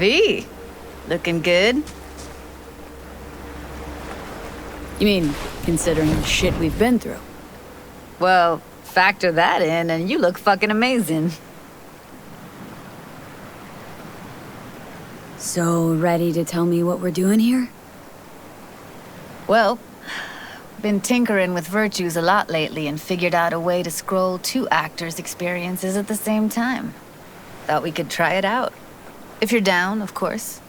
V, looking good? You mean, considering the shit we've been through? Well, factor that in and you look fucking amazing. So, ready to tell me what we're doing here? Well, been tinkering with virtues a lot lately and figured out a way to scroll two actors' experiences at the same time. Thought we could try it out. If you're down, of course.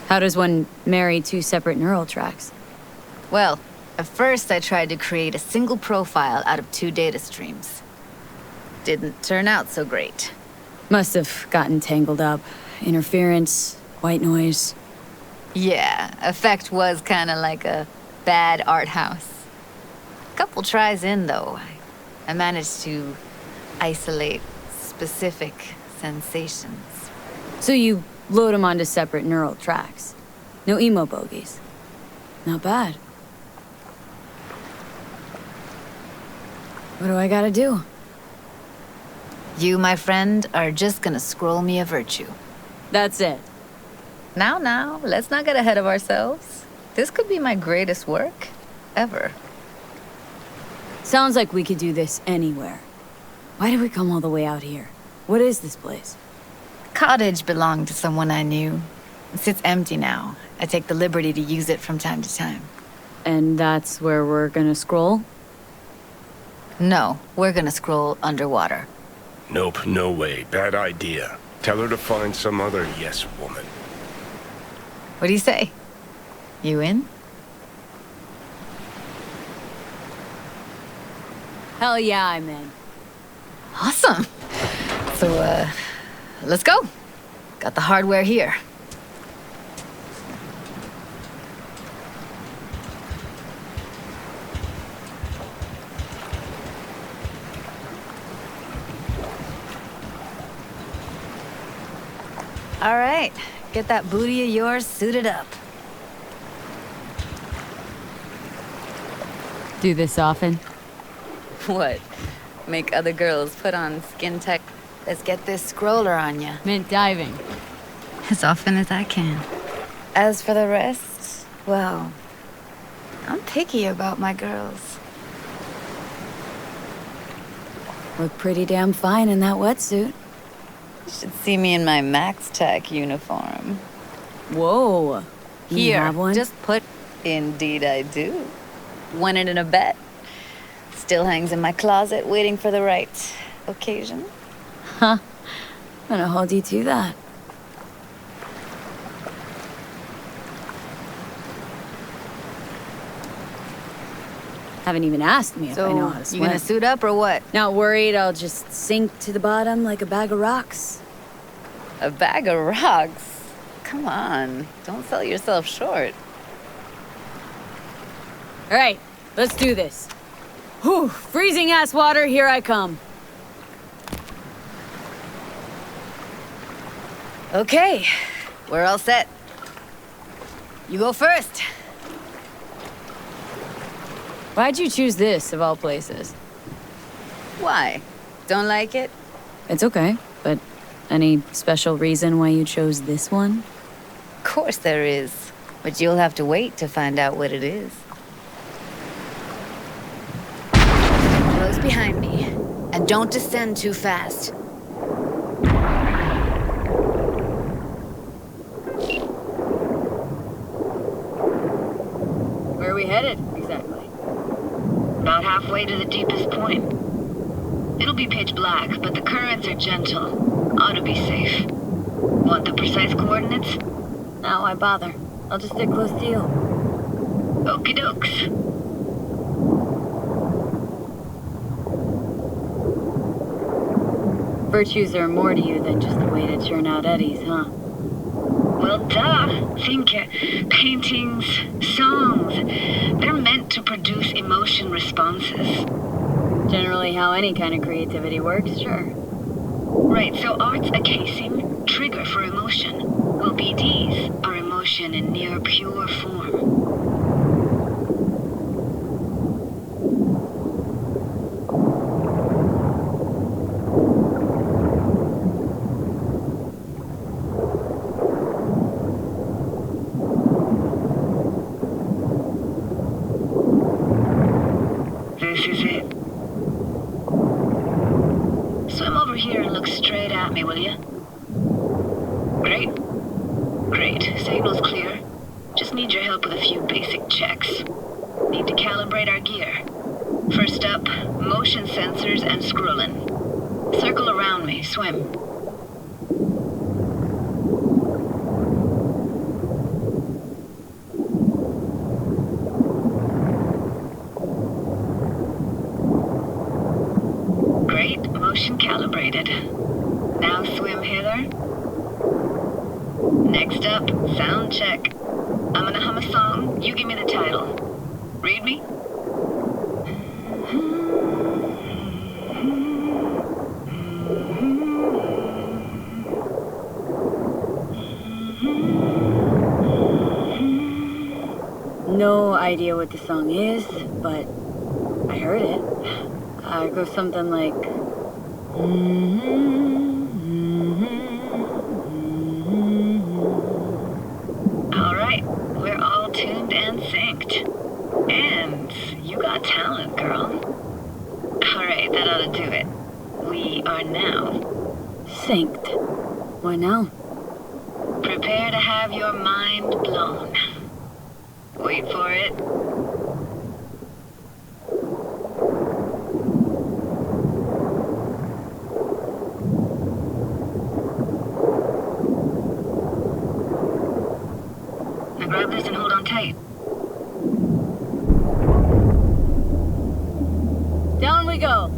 How does one marry two separate neural tracks? Well, at first I tried to create a single profile out of two data streams. Didn't turn out so great. Must have gotten tangled up. Interference, white noise. Yeah, effect was kinda like a bad art house. Couple tries in, though, I managed to isolate specific sensations. So you load them onto separate neural tracks. No emo bogeys. Not bad. What do I gotta do? You, my friend, are just gonna scroll me a virtue. That's it. Now, let's not get ahead of ourselves. This could be my greatest work ever. Sounds like we could do this anywhere. Why did we come all the way out here? What is this place? Cottage belonged to someone I knew. It sits empty now. I take the liberty to use it from time to time. And that's where we're gonna scroll? No, we're gonna scroll underwater. Nope, no way. Bad idea. Tell her to find some other yes woman. What do you say? You in? Hell yeah, I'm in. Awesome. So, let's go. Got the hardware here. All right, get that booty of yours suited up. Do this often? What? Make other girls put on skin tech? Let's get this scroller on ya. Mint diving. As often as I can. As for the rest, well, I'm picky about my girls. Look pretty damn fine in that wetsuit. You should see me in my Max Tech uniform. Whoa. You Here, have one? just put... Indeed I do. Won it in a bet. Still hangs in my closet, waiting for the right occasion. Huh. I'm gonna hold you to that. Haven't even asked me if I know how to swim. You gonna suit up or what? Not worried I'll just sink to the bottom like a bag of rocks. A bag of rocks? Come on, don't sell yourself short. All right, let's do this. Whew, freezing ass water, here I come. Okay, we're all set. You go first. Why'd you choose this, of all places? Why? Don't like it? It's okay, but any special reason why you chose this one? Of course there is, but you'll have to wait to find out what it is. Close behind me, and don't descend too fast. Where are we headed, exactly? About halfway to the deepest point. It'll be pitch black, but the currents are gentle. Ought to be safe. Want the precise coordinates? No, why bother? I'll just stick close to you. Okie dokes. Virtues are more to you than just a way to churn out eddies, huh? Well, duh. Think paintings, songs. They're meant to produce emotion responses. Generally how any kind of creativity works, sure. Right, so art's a casing, trigger for emotion. Well, BDs are emotion in near pure form. Great. Signal's clear. Just need your help with a few basic checks. Need to calibrate our gear. First up, motion sensors and scrolling. Circle around me. Swim. Great. Motion calibrated. Now swim hither. Next up, sound check. I'm gonna hum a song. You give me the title. Read me? No idea what the song is, but I heard it. It goes something like... Alright, we're all tuned and synced. And you got talent, girl. Alright, that ought to do it. We are now. Synced. Why now? Prepare to have your mind blown. Wait for it. Now grab this and hold on tight. Down we go.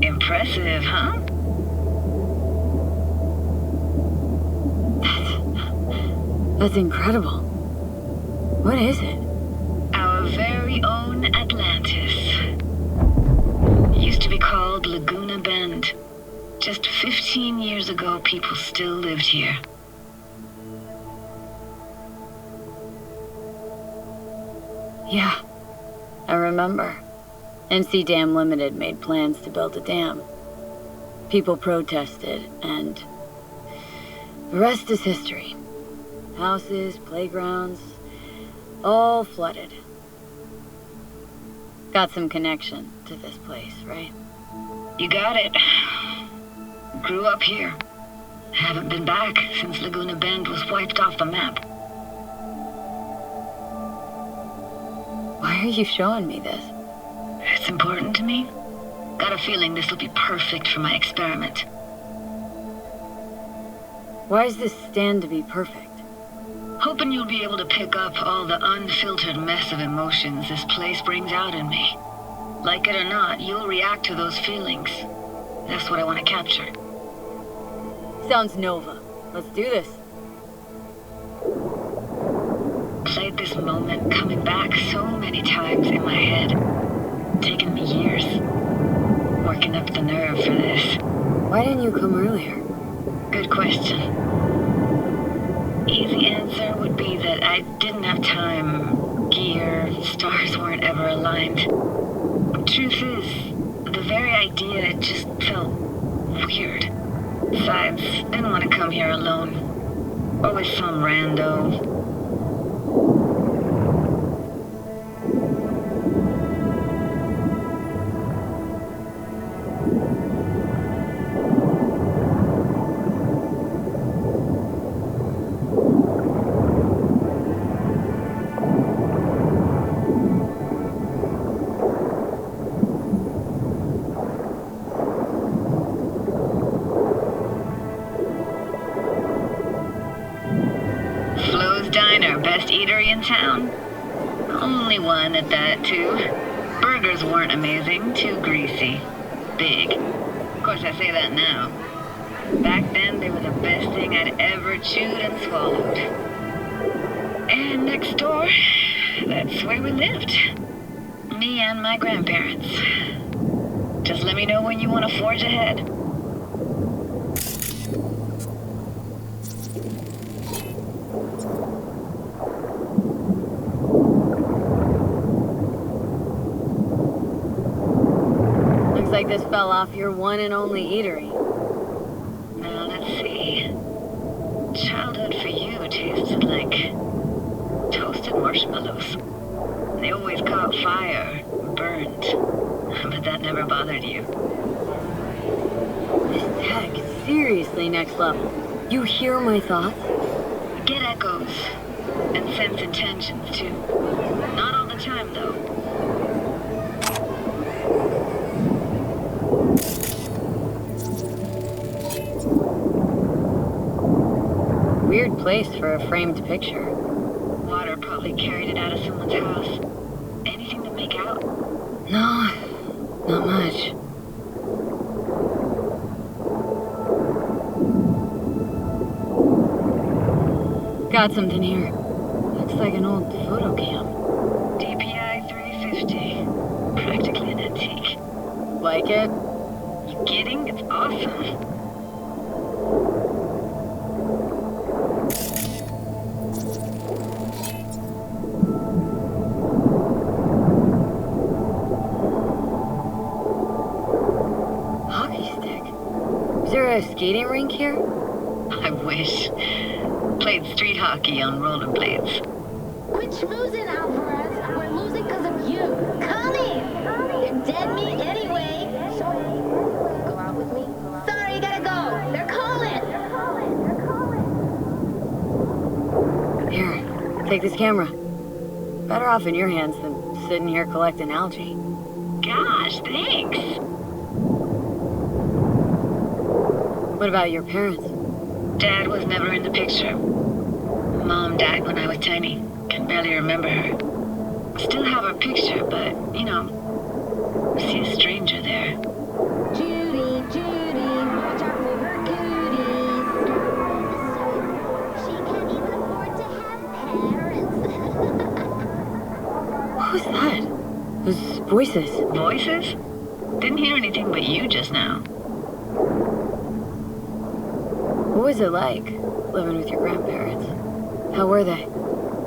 Impressive, huh? That's incredible. What is it? Our very own Atlantis. Used to be called Laguna Bend. Just 15 years ago, people still lived here. Yeah, I remember. NC Dam Limited made plans to build a dam. People protested, and the rest is history. Houses, playgrounds, all flooded. Got some connection to this place, right? You got it. Grew up here. Haven't been back since Laguna Bend was wiped off the map. Why are you showing me this? It's important to me. Got a feeling this will be perfect for my experiment. Why does this stand to be perfect? Hoping you'll be able to pick up all the unfiltered mess of emotions this place brings out in me. Like it or not, you'll react to those feelings. That's what I want to capture. Sounds Nova. Let's do this. Played this moment coming back so many times in my head. Taken me years. Working up the nerve for this. Why didn't you come earlier? Good question. Easy answer would be that I didn't have time. Gear, stars weren't ever aligned. Truth is, the very idea, it just felt weird. Besides, didn't want to come here alone. Or with some rando. Best eatery in town. Only one at that, too. Burgers weren't amazing, too greasy. Big. Of course, I say that now. Back then, they were the best thing I'd ever chewed and swallowed. And next door, that's where we lived. Me and my grandparents. Just let me know when you want to forge ahead. like this fell off your one and only eatery. Now, let's see. Childhood for you tasted like toasted marshmallows. They always caught fire, burned. But that never bothered you. This tech is seriously next level. You hear my thoughts? Get echoes. And sense intentions, too. Not all the time, though. Weird place for a framed picture. Water probably carried it out of someone's house. Anything to make out? No, not much. Got something here. Looks like an old photo cam. DPI 350. Practically an antique. Like it? You kidding? It's awesome. Hockey stick. Is there a skating rink here? I wish. Played street hockey on rollerblades. Quit schmoozing, Alvarez. We're losing because of you. Come in. You're dead meat anyway. Go out with me? Sorry, you gotta go. They're calling. Here, take this camera. Better off in your hands than sitting here collecting algae. Gosh, thanks. What about your parents? Dad was never in the picture. Mom died when I was tiny. Can barely remember her. Still have her picture, but, you know, see a stranger there. Judy, watch out for her cooties. She can't even afford to have parents. What was that? Those voices. Voices? Didn't hear anything but you just now. What was it like, living with your grandparents? How were they?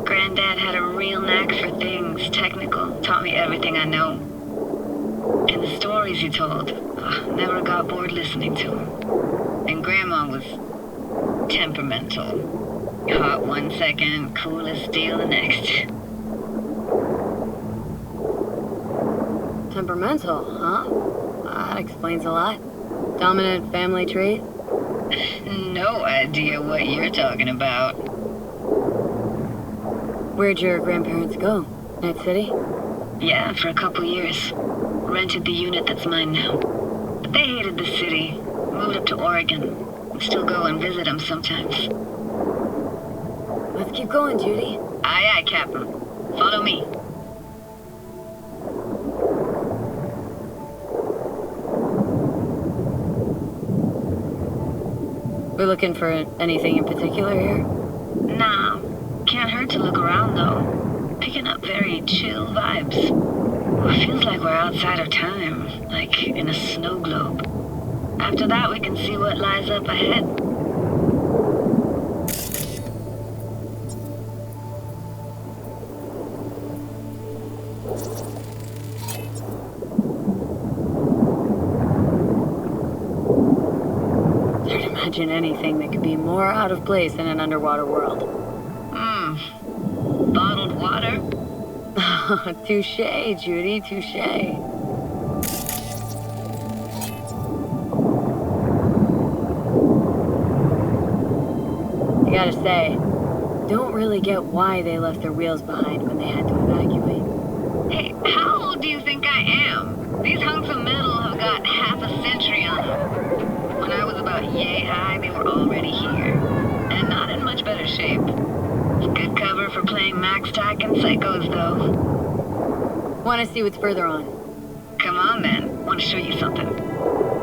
Granddad had a real knack for things technical. Taught me everything I know. And the stories he told, never got bored listening to them. And Grandma was temperamental. Hot one second, cool as steel the next. Temperamental, huh? That explains a lot. Dominant family trait? No idea what you're talking about. Where'd your grandparents go? Night City? Yeah, for a couple years. Rented the unit that's mine now. But they hated the city. Moved up to Oregon. Still go and visit them sometimes. Let's keep going, Judy. Aye, aye, Captain. Follow me. We're looking for anything in particular here? Nah. Can't hurt to look around, though. Picking up very chill vibes. Feels like we're outside of time, like in a snow globe. After that, we can see what lies up ahead. Can't imagine anything that could be more out of place in an underwater world. Bottled water? Touche, Judy, touche. I gotta say, don't really get why they left their wheels behind when they had to evacuate. Hey, how old do you think I am? These hunks of metal have got half a century on them. When I was about yay high, they were already here. And not in much better shape. Good cover for playing Max Tack and Psychos, though. Want to see what's further on? Come on, then. Want to show you something.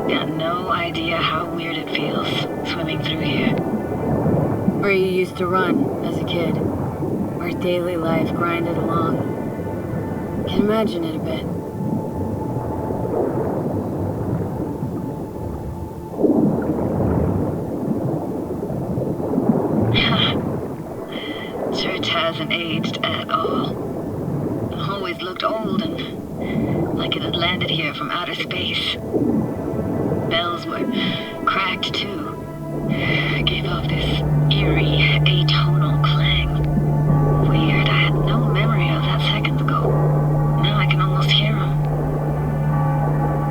Got no idea how weird it feels, swimming through here. Where you used to run as a kid. Where daily life grinded along. Can imagine it a bit. Church hasn't aged at all. Always looked old and like it had landed landed here from outer space. Bells were cracked too. It gave off this eerie, atonal clang. Weird, I had no memory of that seconds ago. Now I can almost hear them.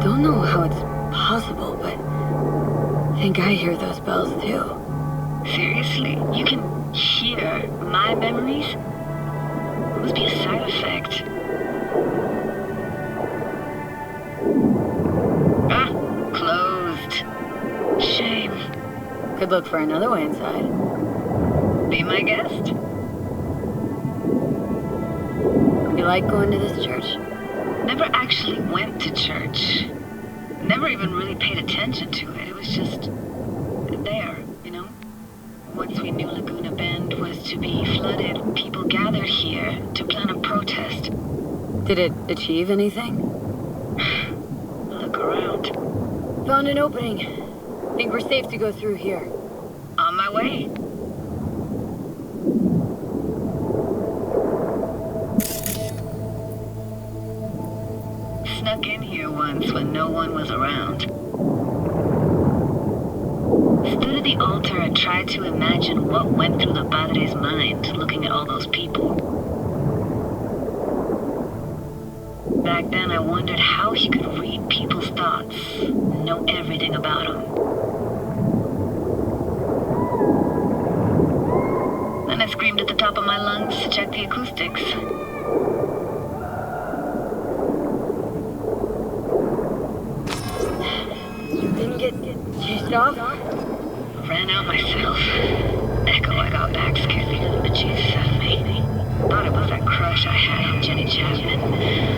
Don't know how it's possible, but I think I hear those bells too. Seriously? You can hear my memories? It must be a side effect. Ah, closed. Shame. Could look for another way inside. Be my guest. You like going to this church? Never actually went to church. Never even really paid attention to it. It was just there, you know? Once we knew Laguna Bend was to be flooded, people gathered here to plan a protest. Did it achieve anything? Look around. Found an opening. Think we're safe to go through here. On my way. Snuck in here once when no one was around. Stood at the altar and tried to imagine what went through the padre's mind looking at all those people. Back then I wondered how he could read people's thoughts, know everything about them. Then I screamed at the top of my lungs to check the acoustics. Didn't get chased off? Ran out myself. Echo I got back scared the bejesus out of me. Thought it was that crush I had on Jenny Chapman.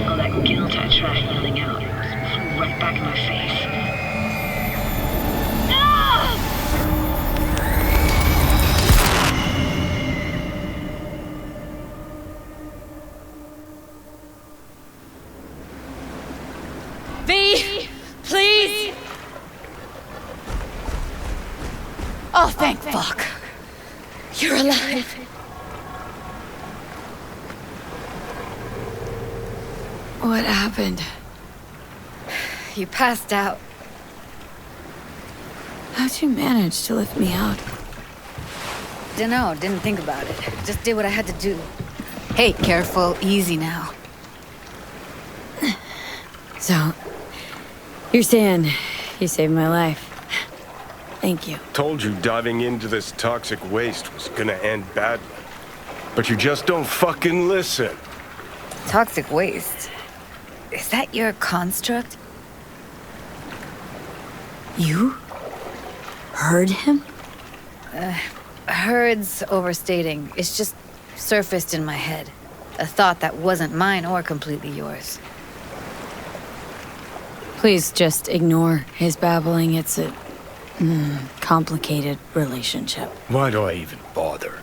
All that guilt I tried yelling out. Flew right back in my face. V, please. Oh, thank fuck. You're alive. What happened? You passed out. How'd you manage to lift me out? Dunno, didn't think about it. Just did what I had to do. Hey, careful, easy now. So, you're saying you saved my life. Thank you. Told you diving into this toxic waste was gonna end badly. But you just don't fucking listen. Toxic waste? Is that your construct? You? Heard him? Heard's overstating. It's just surfaced in my head. A thought that wasn't mine or completely yours. Please just ignore his babbling. It's a complicated relationship. Why do I even bother?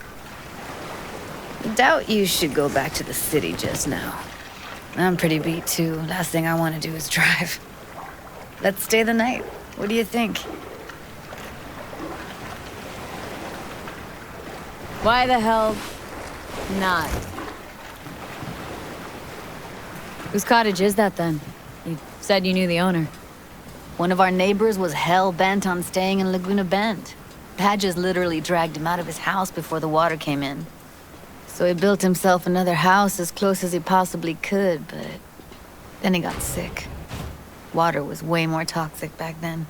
Doubt you should go back to the city just now. I'm pretty beat too. Last thing I want to do is drive. Let's stay the night. What do you think? Why the hell not? Whose cottage is that then? You said you knew the owner. One of our neighbors was hell-bent on staying in Laguna Bend. Badges literally dragged him out of his house before the water came in. So he built himself another house as close as he possibly could, but then he got sick. Water was way more toxic back then.